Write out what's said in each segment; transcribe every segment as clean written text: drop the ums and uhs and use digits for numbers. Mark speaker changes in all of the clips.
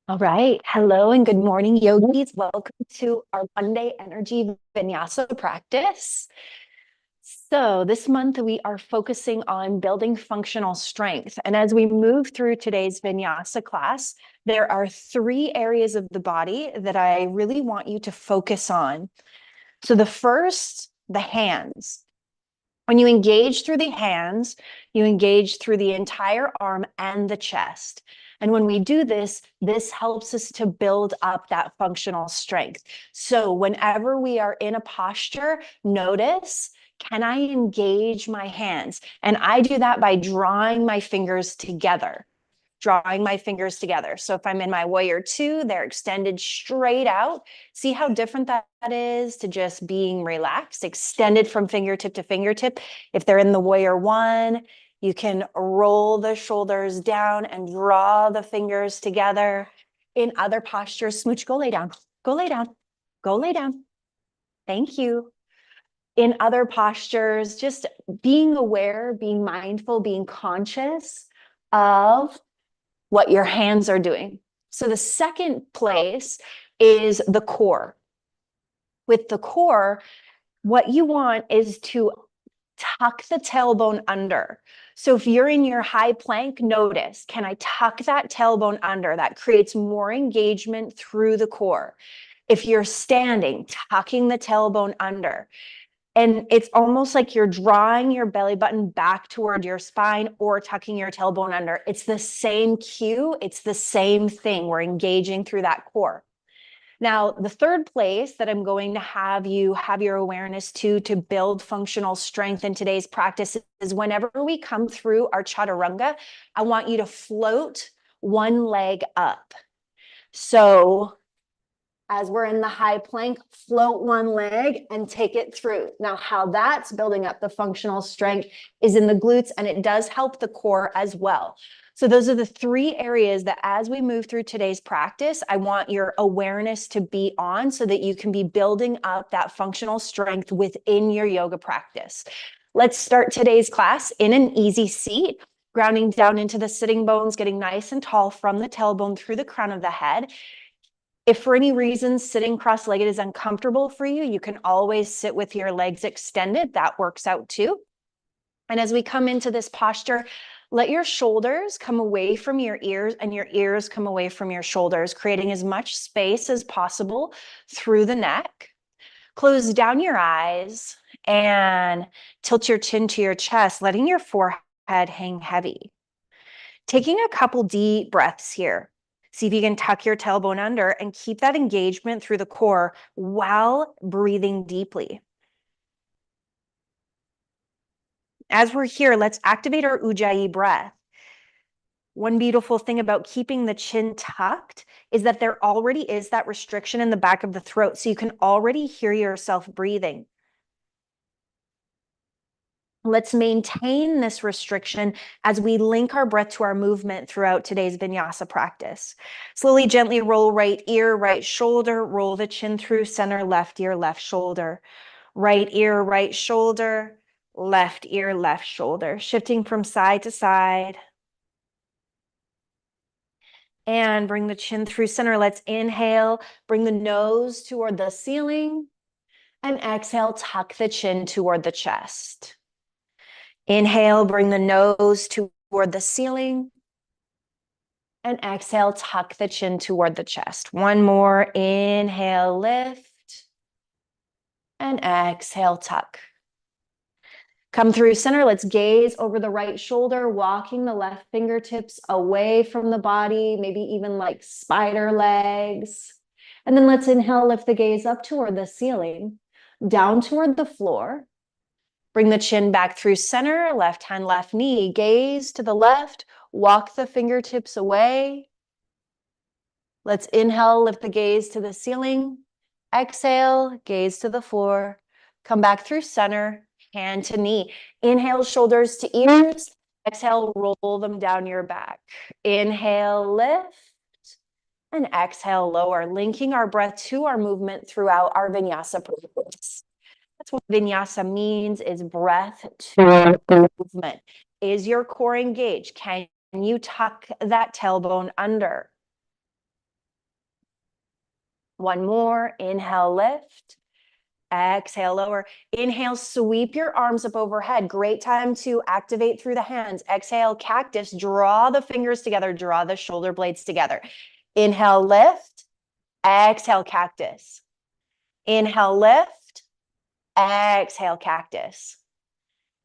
Speaker 1: All right. Hello and good morning, yogis. Welcome to our Monday Energy Vinyasa practice. So this month we are focusing on building functional strength. And as we move through today's Vinyasa class, there are three areas of the body that I really want you to focus on. So the first, the hands. When you engage through the hands, you engage through the entire arm and the chest. And when we do this, this helps us to build up that functional strength. So whenever we are in a posture, notice, can I engage my hands? And I do that by drawing my fingers together. So if I'm in my warrior two, they're extended straight out. See how different that is to just being relaxed, extended from fingertip to fingertip. If they're in the warrior one, you can roll the shoulders down and draw the fingers together. In other postures, smooch, go lay down, go lay down, go lay down. Thank you. In other postures, just being aware, being mindful, being conscious of what your hands are doing. So the second place is the core. With the core, what you want is to tuck the tailbone under. So if you're in your high plank, notice, can I tuck that tailbone under? That creates more engagement through the core. If you're standing, tucking the tailbone under. And it's almost like you're drawing your belly button back toward your spine or tucking your tailbone under. It's the same cue. It's the same thing. We're engaging through that core. Now, the third place that I'm going to have you have your awareness to build functional strength in today's practice is whenever we come through our chaturanga, I want you to float one leg up. So as we're in the high plank, float one leg and take it through. Now, how that's building up the functional strength is in the glutes, and it does help the core as well. So those are the three areas that as we move through today's practice, I want your awareness to be on so that you can be building up that functional strength within your yoga practice. Let's start today's class in an easy seat, grounding down into the sitting bones, getting nice and tall from the tailbone through the crown of the head. If for any reason sitting cross-legged is uncomfortable for you, you can always sit with your legs extended. That works out too. And as we come into this posture, let your shoulders come away from your ears and your ears come away from your shoulders, creating as much space as possible through the neck. Close down your eyes and tilt your chin to your chest, letting your forehead hang heavy. Taking a couple deep breaths here. See if you can tuck your tailbone under and keep that engagement through the core while breathing deeply. As we're here, let's activate our Ujjayi breath. One beautiful thing about keeping the chin tucked is that there already is that restriction in the back of the throat, so you can already hear yourself breathing. Let's maintain this restriction as we link our breath to our movement throughout today's Vinyasa practice. Slowly, gently roll right ear, right shoulder, roll the chin through center, left ear, left shoulder. Right ear, right shoulder, left ear, left shoulder. Shifting from side to side. And bring the chin through center. Let's inhale, bring the nose toward the ceiling. And exhale, tuck the chin toward the chest. Inhale, bring the nose toward the ceiling. And exhale, tuck the chin toward the chest. One more. Inhale, lift. And exhale, tuck. Come through center. Let's gaze over the right shoulder, walking the left fingertips away from the body, maybe even like spider legs. And then let's inhale, lift the gaze up toward the ceiling, down toward the floor. Bring the chin back through center, left hand, left knee, gaze to the left, walk the fingertips away. Let's inhale, lift the gaze to the ceiling. Exhale, gaze to the floor. Come back through center, hand to knee. Inhale, shoulders to ears. Exhale, roll them down your back. Inhale, lift. And exhale, lower, linking our breath to our movement throughout our Vinyasa practice. That's what Vinyasa means, is breath to movement. Is your core engaged? Can you tuck that tailbone under? One more. Inhale, lift. Exhale, lower. Inhale, sweep your arms up overhead. Great time to activate through the hands. Exhale, cactus. Draw the fingers together. Draw the shoulder blades together. Inhale, lift. Exhale, cactus. Inhale, lift. Exhale, cactus.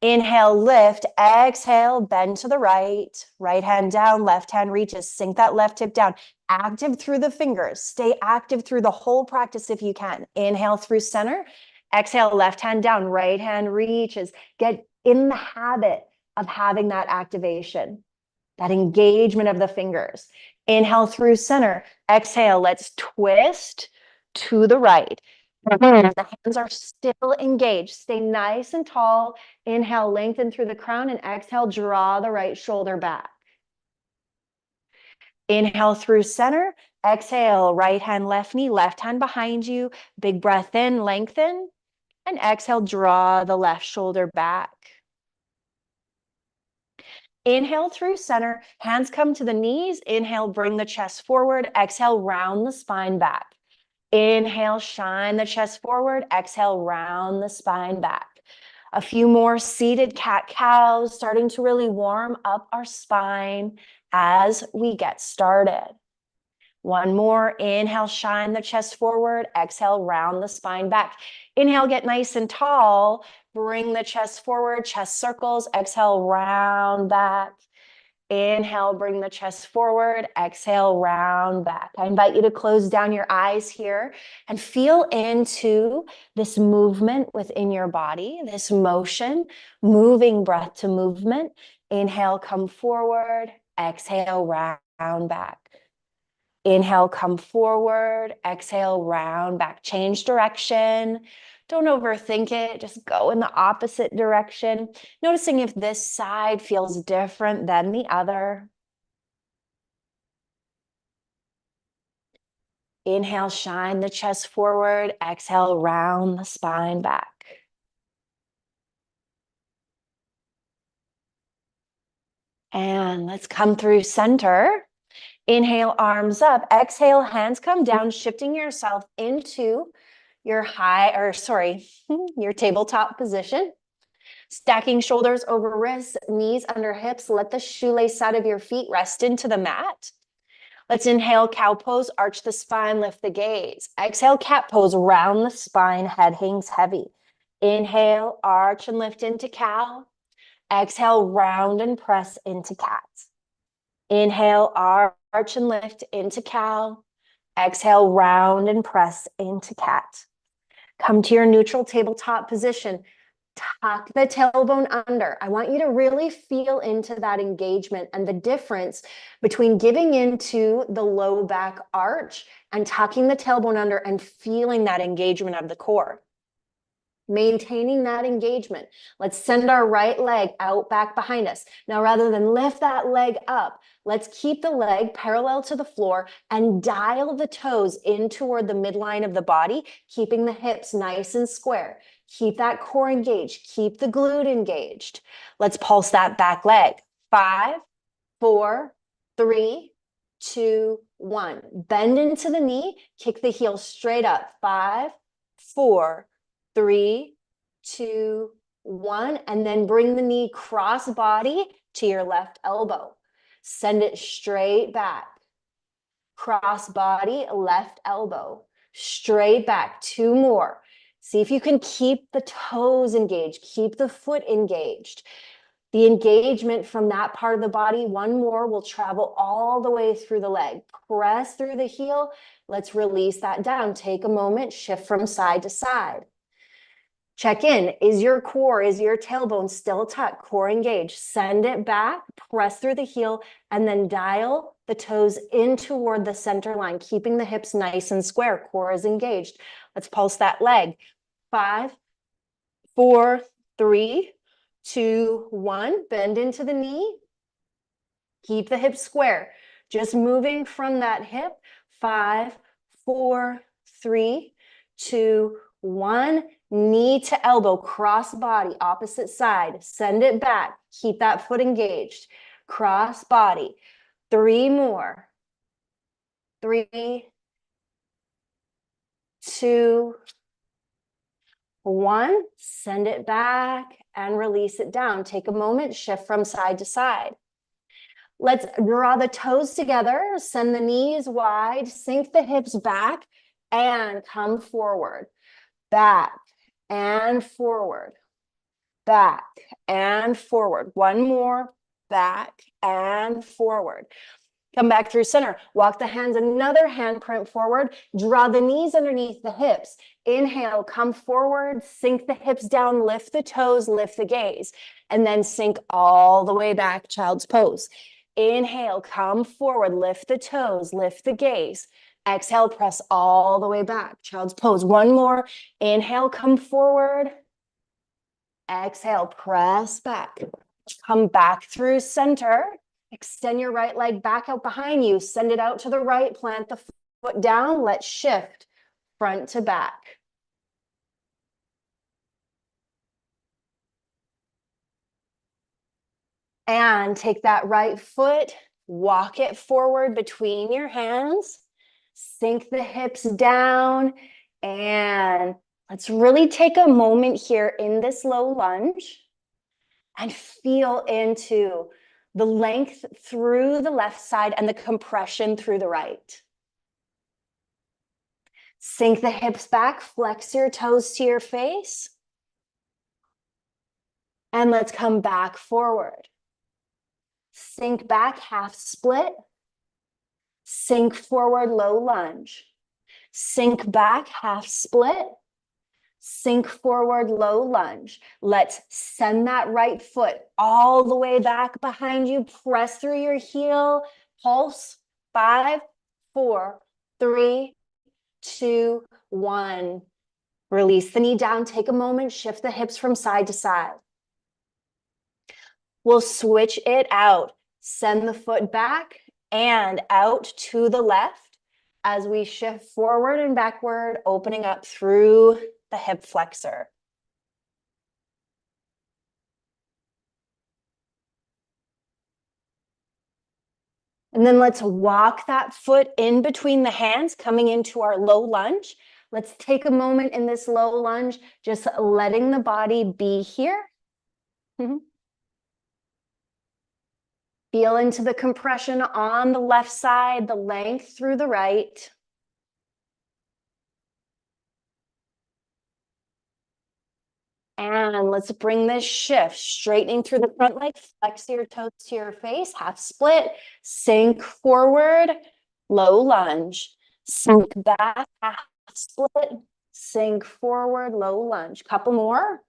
Speaker 1: Inhale, lift. Exhale, bend to the right. Right hand down, left hand reaches. Sink that left hip down. Active through the fingers. Stay active through the whole practice if you can. Inhale through center. Exhale, left hand down, right hand reaches. Get in the habit of having that activation, that engagement of the fingers. Inhale through center. Exhale, let's twist to the right. The hands are still engaged. Stay nice and tall. Inhale, lengthen through the crown, and exhale, draw the right shoulder back. Inhale through center. Exhale, right hand, left knee, left hand behind you. Big breath in, lengthen, and exhale, draw the left shoulder back. Inhale through center. Hands come to the knees. Inhale, bring the chest forward. Exhale, round the spine back. Inhale, shine the chest forward. Exhale, round the spine back. A few more seated cat-cows, starting to really warm up our spine as we get started. One more. Inhale, shine the chest forward. Exhale, round the spine back. Inhale, get nice and tall. Bring the chest forward, chest circles. Exhale, round back. Inhale, bring the chest forward. Exhale, round back. I invite you to close down your eyes here and feel into this movement within your body, this motion, moving breath to movement. Inhale, come forward. Exhale, round back. Inhale, come forward. Exhale, round back. Change direction. Don't overthink it. Just go in the opposite direction. Noticing if this side feels different than the other. Inhale, shine the chest forward. Exhale, round the spine back. And let's come through center. Inhale, arms up. Exhale, hands come down, shifting yourself into your your tabletop position. Stacking shoulders over wrists, knees under hips. Let the shoelace side of your feet rest into the mat. Let's inhale, cow pose, arch the spine, lift the gaze. Exhale, cat pose, round the spine, head hangs heavy. Inhale, arch and lift into cow. Exhale, round and press into cat. Inhale, arch and lift into cow. Exhale, round and press into cat. Come to your neutral tabletop position. Tuck the tailbone under. I want you to really feel into that engagement and the difference between giving into the low back arch and tucking the tailbone under and feeling that engagement of the core. Maintaining that engagement. Let's send our right leg out back behind us. Now, rather than lift that leg up, let's keep the leg parallel to the floor and dial the toes in toward the midline of the body, keeping the hips nice and square. Keep that core engaged. Keep the glute engaged. Let's pulse that back leg. 5, 4, 3, 2, 1. Bend into the knee. Kick the heel straight up. 5, 4, 3, 2, 1. And then bring the knee cross body to your left elbow. Send it straight back. Cross body, left elbow. Straight back. 2 more. See if you can keep the toes engaged. Keep the foot engaged. The engagement from that part of the body, 1 more, will travel all the way through the leg. Press through the heel. Let's release that down. Take a moment, shift from side to side. Check in. Is your core, is your tailbone still tucked? Core engaged. Send it back, press through the heel, and then dial the toes in toward the center line, keeping the hips nice and square. Core is engaged. Let's pulse that leg. 5, 4, 3, 2, 1. Bend into the knee. Keep the hips square. Just moving from that hip. 5, 4, 3, 2, 1. Knee to elbow, cross body, opposite side. Send it back. Keep that foot engaged. Cross body. 3 more. 3, 2, 1. Send it back and release it down. Take a moment, shift from side to side. Let's draw the toes together, send the knees wide, sink the hips back, and come forward. Back and forward. Back and forward. One more. Back and forward. Come back through center. Walk the hands, another handprint forward. Draw the knees underneath the hips. Inhale, come forward, sink the hips down, lift the toes, lift the gaze, and then sink all the way back, child's pose. Inhale, come forward, lift the toes, lift the gaze. Exhale, press all the way back, child's pose. One more. Inhale, come forward. Exhale, press back. Come back through center. Extend your right leg back out behind you. Send it out to the right. Plant the foot down. Let's shift front to back. And take that right foot, walk it forward between your hands. Sink the hips down. And let's really take a moment here in this low lunge and feel into the length through the left side and the compression through the right. Sink the hips back, flex your toes to your face. And let's come back forward. Sink back, half split. Sink forward, low lunge. Sink back, half split. Sink forward, low lunge. Let's send that right foot all the way back behind you. Press through your heel. Pulse. 5, 4, 3, 2, 1. Release the knee down. Take a moment. Shift the hips from side to side. We'll switch it out. Send the foot back and out to the left as we shift forward and backward, opening up through the hip flexor. And then let's walk that foot in between the hands, coming into our low lunge. Let's take a moment in this low lunge, just letting the body be here. Feel into the compression on the left side, the length through the right. And let's bring this shift, straightening through the front leg, flex your toes to your face, half split, sink forward, low lunge, sink back, half split, sink forward, low lunge. Couple more.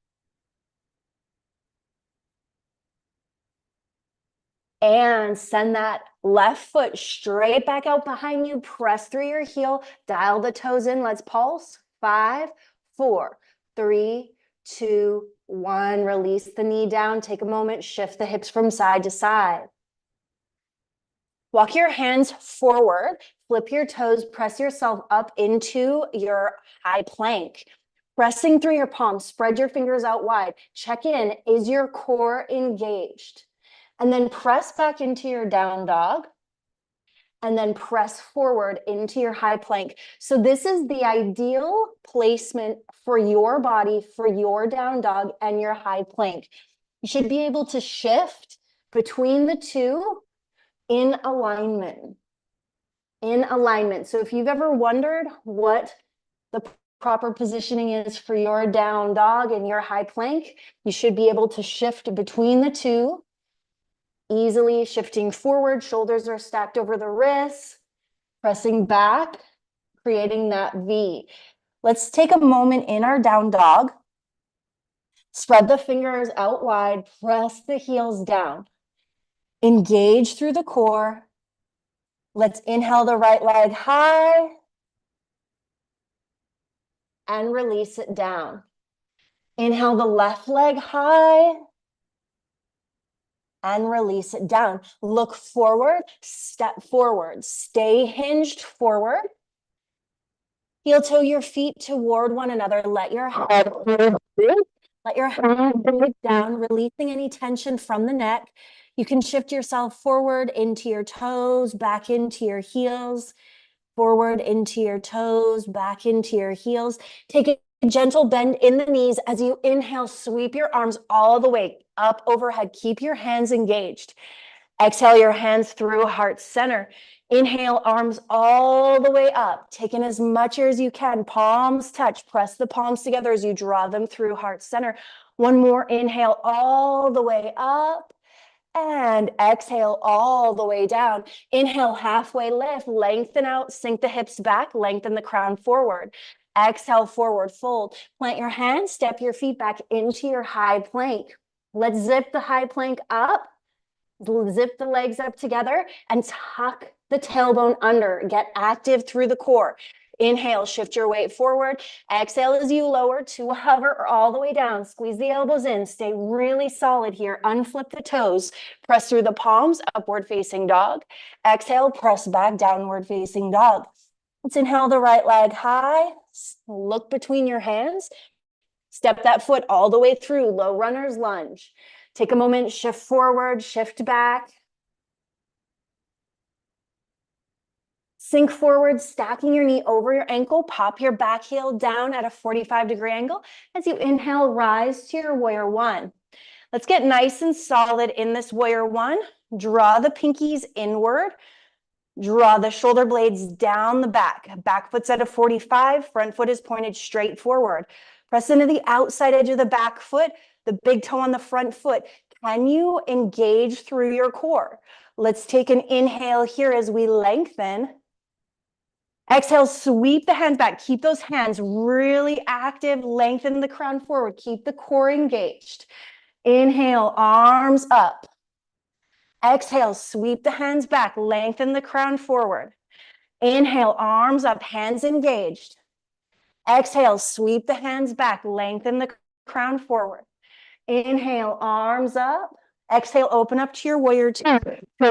Speaker 1: And send that left foot straight back out behind you. Press through your heel. Dial the toes in. Let's pulse. 5, 4, 3, 2, 1. Release the knee down. Take a moment. Shift the hips from side to side. Walk your hands forward. Flip your toes. Press yourself up into your high plank. Pressing through your palms. Spread your fingers out wide. Check in. Is your core engaged? And then press back into your down dog. And then press forward into your high plank. So this is the ideal placement for your body, for your down dog and your high plank. You should be able to shift between the two in alignment. In alignment. So if you've ever wondered what the proper positioning is for your down dog and your high plank, you should be able to shift between the two. Easily shifting forward, shoulders are stacked over the wrists, pressing back, creating that V. Let's take a moment in our down dog. Spread the fingers out wide, press the heels down. Engage through the core. Let's inhale the right leg high and release it down. Inhale the left leg high and release it down. Look forward, step forward, stay hinged forward. Heel toe your feet toward one another. Let your head down, releasing any tension from the neck. You can shift yourself forward into your toes, back into your heels. forward into your toes, back into your heels. Take a gentle bend in the knees as you inhale, sweep your arms all the way up overhead. Keep your hands engaged. Exhale your hands through heart center. Inhale, arms all the way up. Take in as much air as you can. Palms touch. Press the palms together as you draw them through heart center. One more inhale all the way up. And exhale all the way down. Inhale, halfway lift, lengthen out, sink the hips back, lengthen the crown forward. Exhale, forward fold. Plant your hands, step your feet back into your high plank. Let's zip the high plank up, zip the legs up together, and tuck the tailbone under. Get active through the core. Inhale, shift your weight forward. Exhale as you lower to a hover or all the way down. Squeeze the elbows in. Stay really solid here. Unflip the toes. Press through the palms, upward facing dog. Exhale, press back, downward facing dog. Let's inhale the right leg high. Look between your hands. Step that foot all the way through, low runner's lunge. Take a moment, shift forward, shift back. Sink forward, stacking your knee over your ankle. Pop your back heel down at a 45-degree angle. As you inhale, rise to your warrior one. Let's get nice and solid in this warrior one. Draw the pinkies inward. Draw the shoulder blades down the back. Back foot's at a 45. Front foot is pointed straight forward. Press into the outside edge of the back foot, the big toe on the front foot. Can you engage through your core? Let's take an inhale here as we lengthen. Exhale, sweep the hands back. Keep those hands really active. Lengthen the crown forward. Keep the core engaged. Inhale, arms up. Exhale, sweep the hands back. Lengthen the crown forward. Inhale, arms up, hands engaged. Exhale, sweep the hands back. Lengthen the crown forward. Inhale, arms up. Exhale, open up to your warrior two.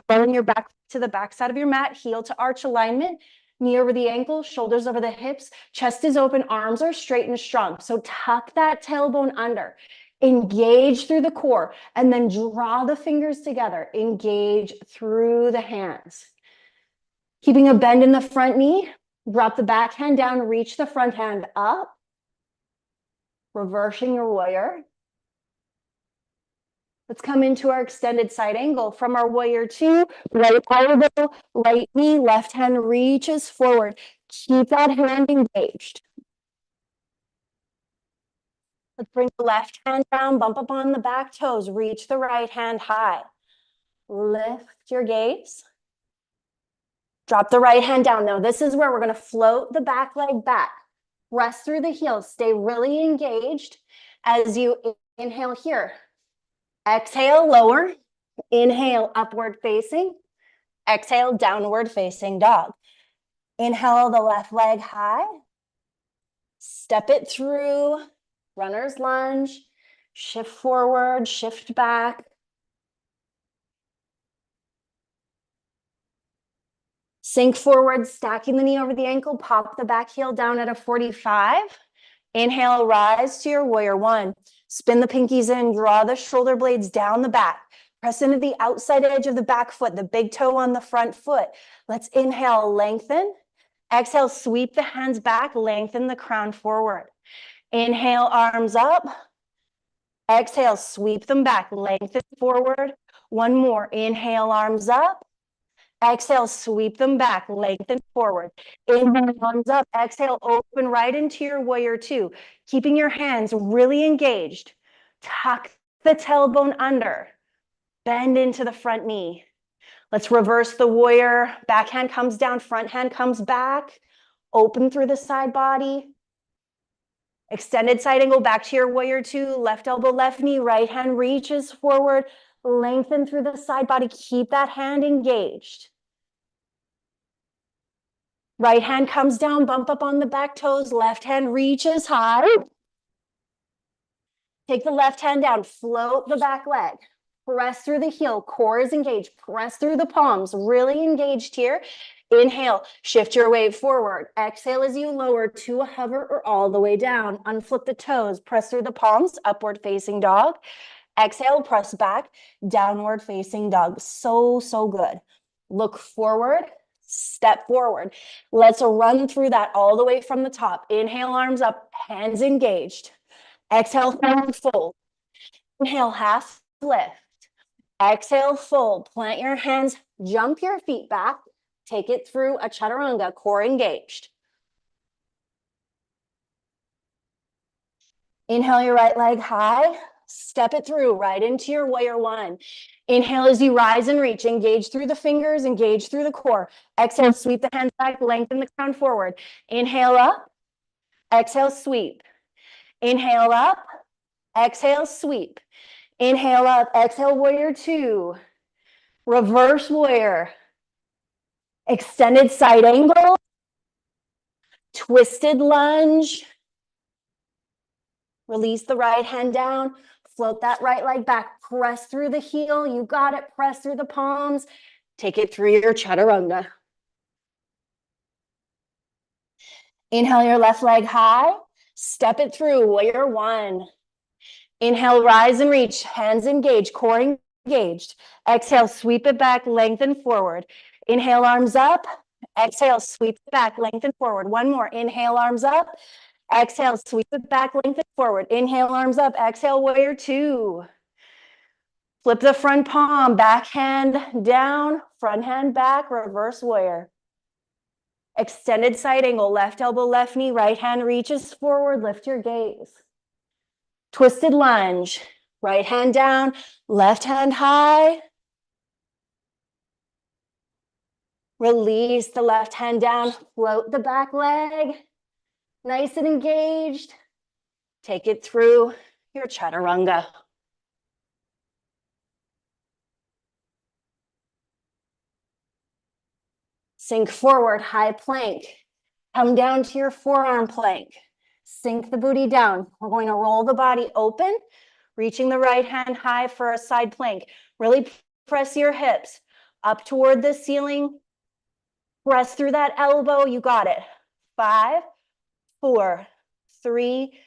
Speaker 1: Bring your back to the back side of your mat. Heel to arch alignment. Knee over the ankle, shoulders over the hips. Chest is open, arms are straight and strong. So tuck that tailbone under. Engage through the core. And then draw the fingers together. Engage through the hands. Keeping a bend in the front knee. Drop the back hand down. Reach the front hand up. Reversing your warrior. Let's come into our extended side angle. From our warrior two, right elbow, right knee, left hand reaches forward. Keep that hand engaged. Let's bring the left hand down, bump up on the back toes, reach the right hand high. Lift your gaze. Drop the right hand down. Now this is where we're going to float the back leg back. Press through the heels. Stay really engaged as you inhale here. Exhale, lower. Inhale, upward facing. Exhale, downward facing dog. Inhale, the left leg high. Step it through. Runner's lunge. Shift forward, shift back. Sink forward, stacking the knee over the ankle. Pop the back heel down at a 45. Inhale, rise to your warrior one. Spin the pinkies in, draw the shoulder blades down the back. Press into the outside edge of the back foot, the big toe on the front foot. Let's inhale, lengthen. Exhale, sweep the hands back, lengthen the crown forward. Inhale, arms up. Exhale, sweep them back, lengthen forward. One more, inhale, arms up. Exhale, sweep them back, lengthen forward. Inhale, arms up. Exhale, open right into your warrior two. Keeping your hands really engaged. Tuck the tailbone under. Bend into the front knee. Let's reverse the warrior. Back hand comes down, front hand comes back. Open through the side body. Extended side angle back to your warrior two. Left elbow, left knee. Right hand reaches forward. Lengthen through the side body. Keep that hand engaged. Right hand comes down, bump up on the back toes. Left hand reaches high. Take the left hand down, float the back leg. Press through the heel, core is engaged. Press through the palms, really engaged here. Inhale, shift your weight forward. Exhale as you lower to a hover or all the way down. Unflip the toes, press through the palms, upward facing dog. Exhale, press back, downward facing dog. So good. Look forward. step forward. Let's run through that all the way from the top. Inhale, arms up, hands engaged. Exhale, forward fold. Inhale, half lift. Exhale, fold. Plant your hands, jump your feet back. Take it through a chaturanga, core engaged. Inhale your right leg high. Step it through right into your warrior one. Inhale as you rise and reach. Engage through the fingers, engage through the core. Exhale, sweep the hands back, lengthen the crown forward. Inhale up. Exhale, sweep. Inhale up. Exhale, sweep. Inhale up. Exhale, warrior two. Reverse warrior. Extended side angle. Twisted lunge. Release the right hand down. Float that right leg back. Press through the heel. You got it. Press through the palms. Take it through your chaturanga. Inhale your left leg high. Step it through, warrior one. Inhale, rise and reach. Hands engaged, core engaged. Exhale, sweep it back, lengthen forward. Inhale, arms up. Exhale, sweep it back, lengthen forward. One more. Inhale, arms up. Exhale, sweep it back, lengthen forward. Inhale, arms up. Exhale, warrior two. Flip the front palm, back hand down, front hand back, reverse warrior. Extended side angle, left elbow, left knee, right hand reaches forward, lift your gaze. Twisted lunge, right hand down, left hand high. Release the left hand down, float the back leg, nice and engaged. Take it through your chaturanga. Sink forward, high plank. Come down to your forearm plank. Sink the booty down. We're going to roll the body open, reaching the right hand high for a side plank. Really press your hips up toward the ceiling. Press through that elbow. You got it. 5, 4, 3,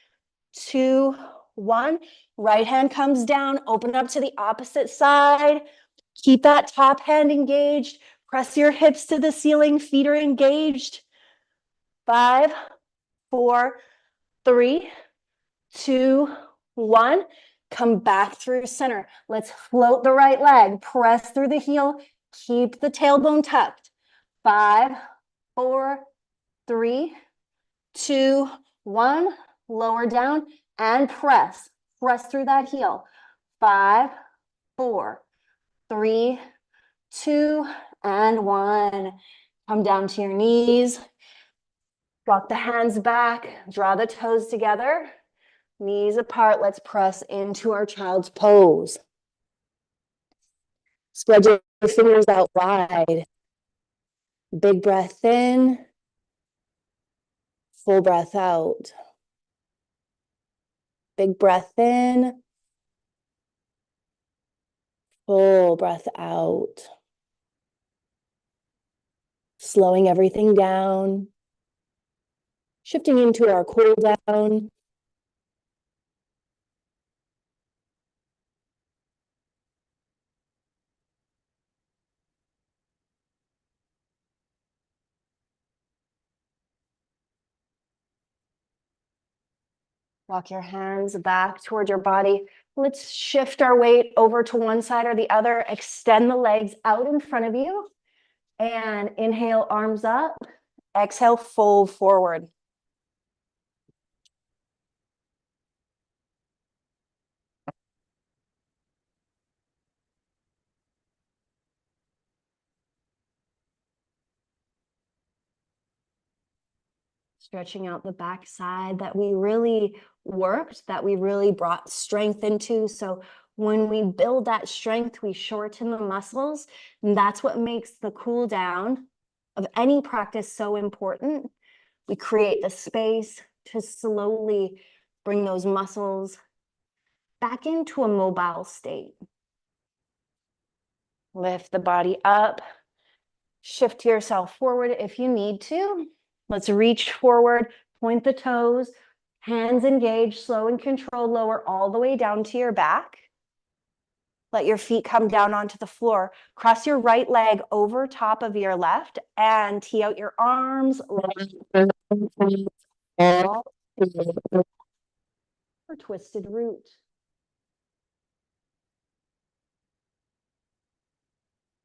Speaker 1: 2, 1. Right hand comes down. Open up to the opposite side. Keep that top hand engaged. Press your hips to the ceiling. Feet are engaged. 5, 4, 3, 2, 1. Come back through center. Let's float the right leg. Press through the heel. Keep the tailbone tucked. 5, 4, 3, 2, 1. Lower down and press. Press through that heel. 5, 4, 3, 2, and 1. Come down to your knees. Walk the hands back. Draw the toes together. Knees apart. Let's press into our child's pose. Spread your fingers out wide. Big breath in. Full breath out. Big breath in. Full breath out. Slowing everything down. Shifting into our cool down. Walk your hands back toward your body. Let's shift our weight over to one side or the other. Extend the legs out in front of you. And inhale, arms up. Exhale, fold forward. Stretching out the back side that we really worked, that we really brought strength into. So when we build that strength, we shorten the muscles. And that's what makes the cool down of any practice so important. We create the space to slowly bring those muscles back into a mobile state. Lift the body up. Shift yourself forward if you need to. Let's reach forward, point the toes, hands engaged, slow and controlled, lower all the way down to your back. Let your feet come down onto the floor. Cross your right leg over top of your left and tee out your arms. Or twisted root.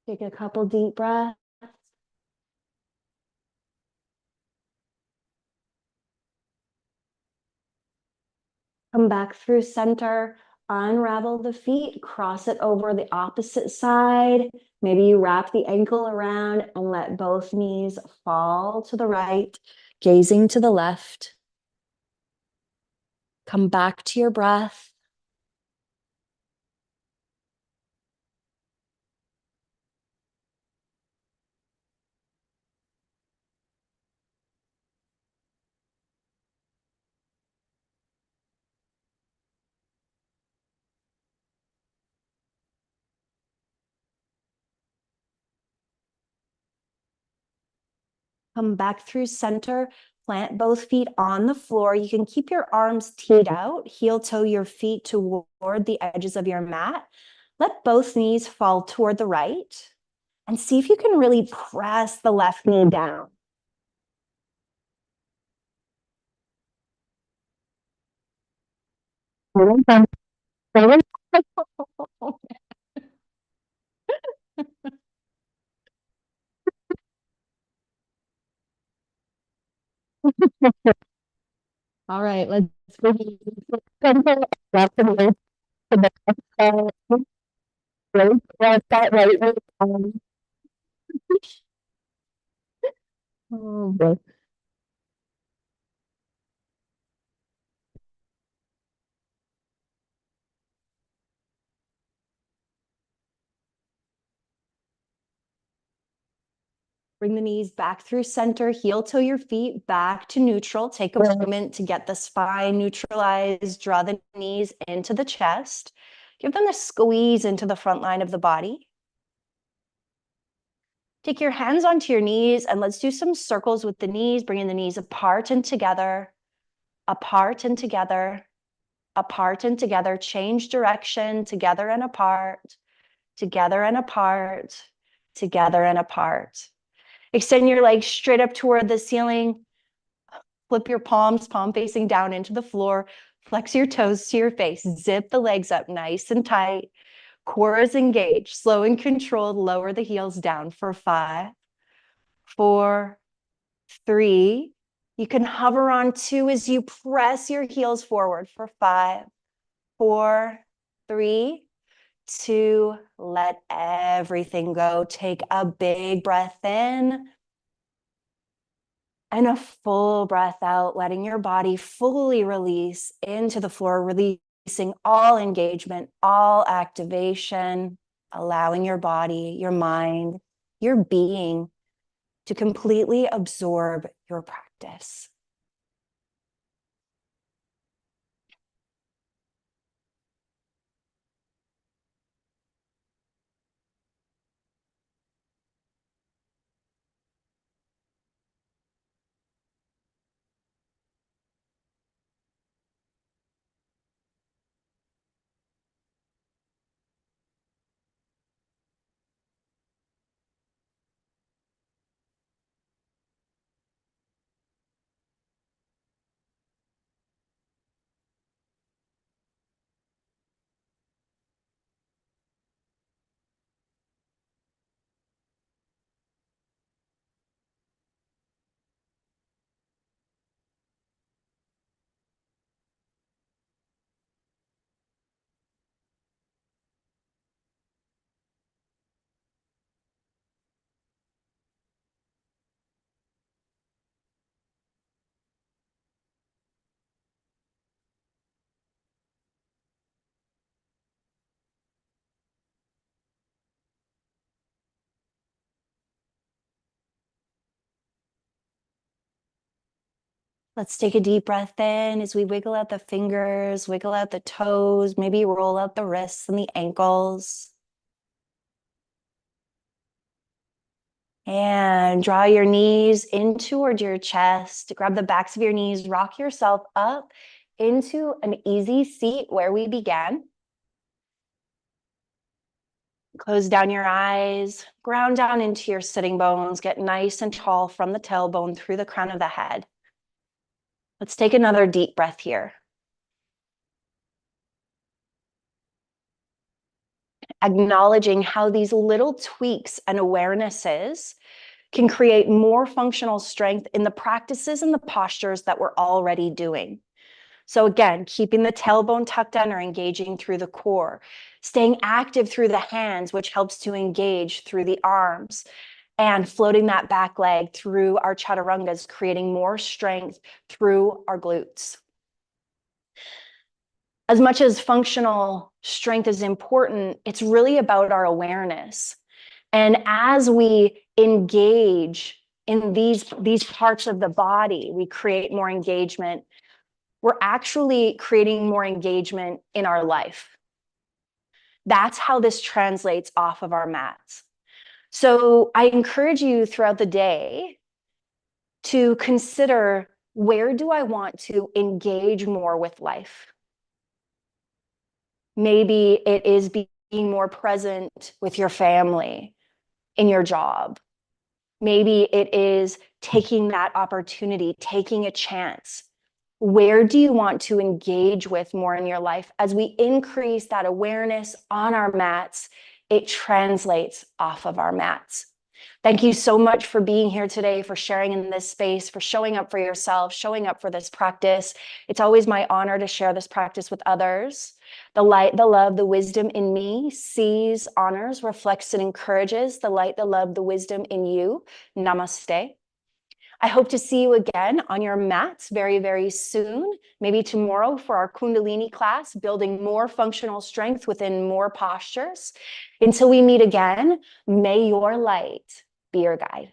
Speaker 1: Take a couple deep breaths. Come back through center, unravel the feet, cross it over the opposite side. Maybe you wrap the ankle around and let both knees fall to the right, gazing to the left. Come back to your breath. Come back through center, plant both feet on the floor. You can keep your arms teed out, heel toe your feet toward the edges of your mat. Let both knees fall toward the right and see if you can really press the left knee down. All right, let's go. Oh, boy. Bring the knees back through center, heel toe your feet back to neutral. Take a moment to get the spine neutralized. Draw the knees into the chest. Give them a squeeze into the front line of the body. Take your hands onto your knees and let's do some circles with the knees, bringing the knees apart and together, apart and together, apart and together. Change direction, together and apart, together and apart, together and apart. Extend your legs straight up toward the ceiling. Flip your palms, palm facing down into the floor. Flex your toes to your face. Zip the legs up nice and tight. Core is engaged. Slow and controlled. Lower the heels down for 5, 4, 3. You can hover on 2 as you press your heels forward for 5, 4, 3, 2. Let everything go. Take a big breath in. And a full breath out, letting your body fully release into the floor, releasing all engagement, all activation, allowing your body, your mind, your being to completely absorb your practice. Let's take a deep breath in as we wiggle out the fingers, wiggle out the toes, maybe roll out the wrists and the ankles. And draw your knees in toward your chest. Grab the backs of your knees, rock yourself up into an easy seat where we began. Close down your eyes, ground down into your sitting bones, get nice and tall from the tailbone through the crown of the head. Let's take another deep breath here. Acknowledging how these little tweaks and awarenesses can create more functional strength in the practices and the postures that we're already doing. So again, keeping the tailbone tucked in or engaging through the core, staying active through the hands, which helps to engage through the arms, and floating that back leg through our chaturungas, creating more strength through our glutes. As much as functional strength is important, it's really about our awareness. And as we engage in these parts of the body, we create more engagement. We're actually creating more engagement in our life. That's how this translates off of our mats. So I encourage you throughout the day to consider, where do I want to engage more with life? Maybe it is being more present with your family, in your job. Maybe it is taking that opportunity, taking a chance. Where do you want to engage with more in your life? As we increase that awareness on our mats, it translates off of our mats. Thank you so much for being here today, for sharing in this space, for showing up for yourself, showing up for this practice. It's always my honor to share this practice with others. The light, the love, the wisdom in me sees, honors, reflects, and encourages the light, the love, the wisdom in you. Namaste. I hope to see you again on your mats very, very soon, maybe tomorrow for our Kundalini class, building more functional strength within more postures. Until we meet again, may your light be your guide.